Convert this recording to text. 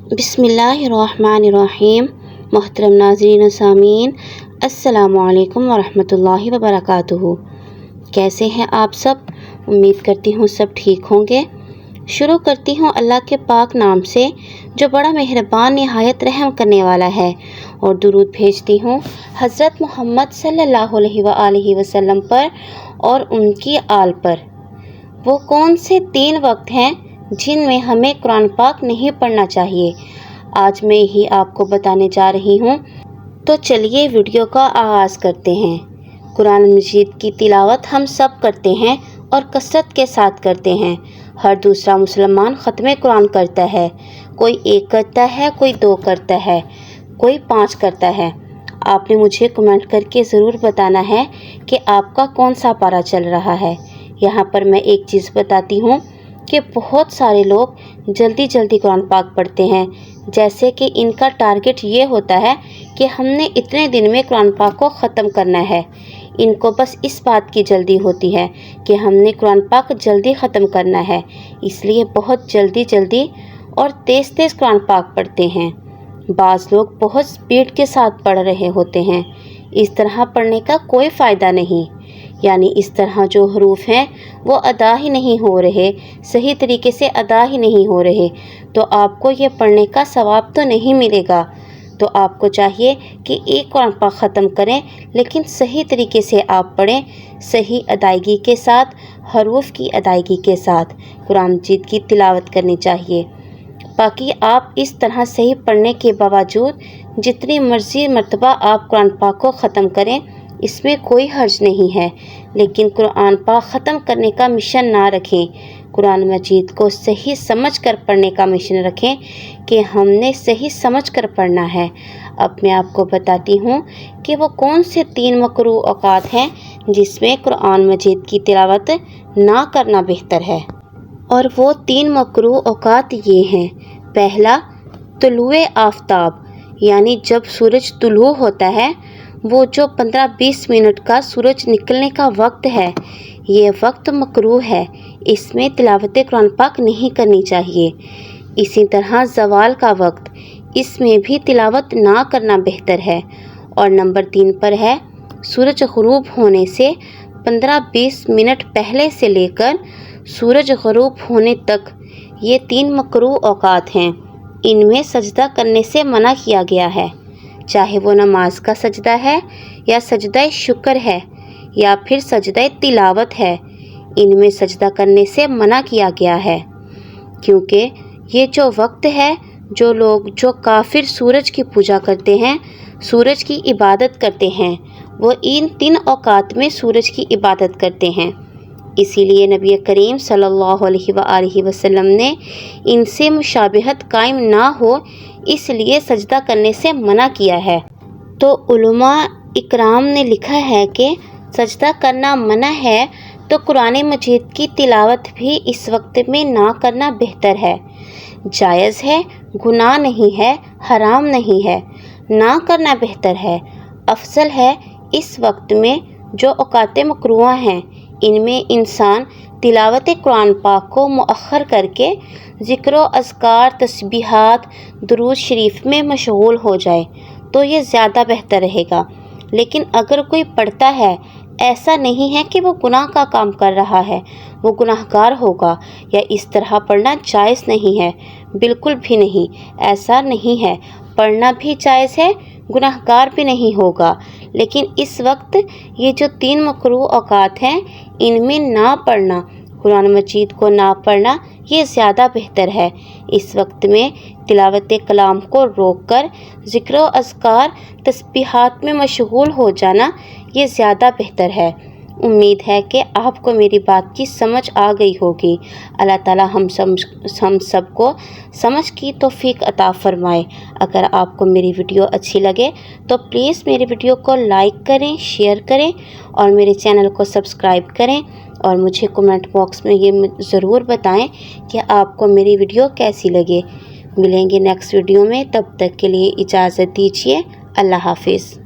بسم اللہ الرحمن الرحیم۔ محترم ناظرین و سامعین، السلام علیکم ورحمۃ اللہ وبرکاتہ۔ کیسے ہیں آپ سب؟ امید کرتی ہوں سب ٹھیک ہوں گے۔ شروع کرتی ہوں اللہ کے پاک نام سے جو بڑا مہربان نہایت رحم کرنے والا ہے، اور درود بھیجتی ہوں حضرت محمد صلی اللہ علیہ وآلہ وسلم پر اور ان کی آل پر۔ وہ کون سے 3 وقت ہیں جن میں ہمیں قرآن پاک نہیں پڑھنا چاہیے، آج میں ہی آپ کو بتانے جا رہی ہوں۔ تو چلیے ویڈیو کا آغاز کرتے ہیں۔ قرآن مجید کی تلاوت ہم سب کرتے ہیں اور کثرت کے ساتھ کرتے ہیں۔ ہر دوسرا مسلمان ختم قرآن کرتا ہے، کوئی 1 کرتا ہے، کوئی 2 کرتا ہے، کوئی 5 کرتا ہے۔ آپ نے مجھے کمنٹ کر کے ضرور بتانا ہے کہ آپ کا کون سا پارہ چل رہا ہے۔ یہاں پر میں ایک چیز بتاتی ہوں کہ بہت سارے لوگ جلدی قرآن پاک پڑھتے ہیں، جیسے کہ ان کا ٹارگٹ یہ ہوتا ہے کہ ہم نے اتنے دن میں قرآن پاک کو ختم کرنا ہے۔ ان کو بس اس بات کی جلدی ہوتی ہے کہ ہم نے قرآن پاک جلدی ختم کرنا ہے، اس لیے بہت جلدی اور تیز قرآن پاک پڑھتے ہیں۔ بعض لوگ بہت سپیڈ کے ساتھ پڑھ رہے ہوتے ہیں۔ اس طرح پڑھنے کا کوئی فائدہ نہیں، یعنی اس طرح جو حروف ہیں وہ ادا ہی نہیں ہو رہے، صحیح طریقے سے ادا ہی نہیں ہو رہے، تو آپ کو یہ پڑھنے کا ثواب تو نہیں ملے گا۔ تو آپ کو چاہیے کہ ایک قرآن پاک ختم کریں، لیکن صحیح طریقے سے آپ پڑھیں، صحیح ادائیگی کے ساتھ، حروف کی ادائیگی کے ساتھ قرآن مجید کی تلاوت کرنی چاہیے۔ باقی آپ اس طرح صحیح پڑھنے کے باوجود جتنی مرضی مرتبہ آپ قرآن پاک کو ختم کریں، اس میں کوئی حرج نہیں ہے، لیکن قرآن پاک ختم کرنے کا مشن نہ رکھیں۔ قرآن مجید کو صحیح سمجھ کر پڑھنے کا مشن رکھیں کہ ہم نے صحیح سمجھ کر پڑھنا ہے۔ اب میں آپ کو بتاتی ہوں کہ وہ کون سے 3 مکروہ اوقات ہیں جس میں قرآن مجید کی تلاوت نہ کرنا بہتر ہے۔ اور وہ 3 مکروہ اوقات یہ ہیں۔ پہلا، طلوع آفتاب، یعنی جب سورج طلوع ہوتا ہے، وہ جو 15-20 منٹ کا سورج نکلنے کا وقت ہے، یہ وقت مکروہ ہے، اس میں تلاوت قرآن پاک نہیں کرنی چاہیے۔ اسی طرح زوال کا وقت، اس میں بھی تلاوت نہ کرنا بہتر ہے۔ اور نمبر 3 پر ہے سورج غروب ہونے سے 15-20 منٹ پہلے سے لے کر سورج غروب ہونے تک، یہ 3 مکروہ اوقات ہیں۔ ان میں سجدہ کرنے سے منع کیا گیا ہے، چاہے وہ نماز کا سجدہ ہے یا سجدہ شکر ہے یا پھر سجدہ تلاوت ہے، ان میں سجدہ کرنے سے منع کیا گیا ہے، کیونکہ یہ جو وقت ہے، جو کافر سورج کی پوجا کرتے ہیں، سورج کی عبادت کرتے ہیں، وہ ان 3 اوقات میں سورج کی عبادت کرتے ہیں۔ اسی لیے نبی کریم صلی اللہ علیہ وآلہ وسلم نے ان سے مشابہت قائم نہ ہو، اس لیے سجدہ کرنے سے منع کیا ہے۔ تو علماء اکرام نے لکھا ہے کہ سجدہ کرنا منع ہے تو قرآن مجید کی تلاوت بھی اس وقت میں نہ کرنا بہتر ہے۔ جائز ہے، گناہ نہیں ہے، حرام نہیں ہے، نہ کرنا بہتر ہے، افضل ہے۔ اس وقت میں جو اوقات مکروہ ہیں، ان میں انسان تلاوت قرآن پاک کو مؤخر کر کے ذکر و اذکار، تسبیحات، درود شریف میں مشغول ہو جائے تو یہ زیادہ بہتر رہے گا۔ لیکن اگر کوئی پڑھتا ہے، ایسا نہیں ہے کہ وہ گناہ کا کام کر رہا ہے، وہ گناہ گار ہوگا، یا اس طرح پڑھنا جائز نہیں ہے، بالکل بھی نہیں، ایسا نہیں ہے۔ پڑھنا بھی جائز ہے، گناہ گار بھی نہیں ہوگا، لیکن اس وقت یہ جو 3 مکروہ اوقات ہیں، ان میں نہ پڑھنا، قرآن مجید کو نہ پڑھنا، یہ زیادہ بہتر ہے۔ اس وقت میں تلاوت کلام کو روک کر ذکر و اذکار، تسبیحات میں مشغول ہو جانا، یہ زیادہ بہتر ہے۔ امید ہے کہ آپ کو میری بات کی سمجھ آ گئی ہوگی۔ اللہ تعالی ہم سب کو سمجھ کی توفیق عطا فرمائے۔ اگر آپ کو میری ویڈیو اچھی لگے تو پلیز میری ویڈیو کو لائک کریں، شیئر کریں اور میرے چینل کو سبسکرائب کریں، اور مجھے کمنٹ باکس میں یہ ضرور بتائیں کہ آپ کو میری ویڈیو کیسی لگے۔ ملیں گے نیکسٹ ویڈیو میں، تب تک کے لیے اجازت دیجیے۔ اللہ حافظ۔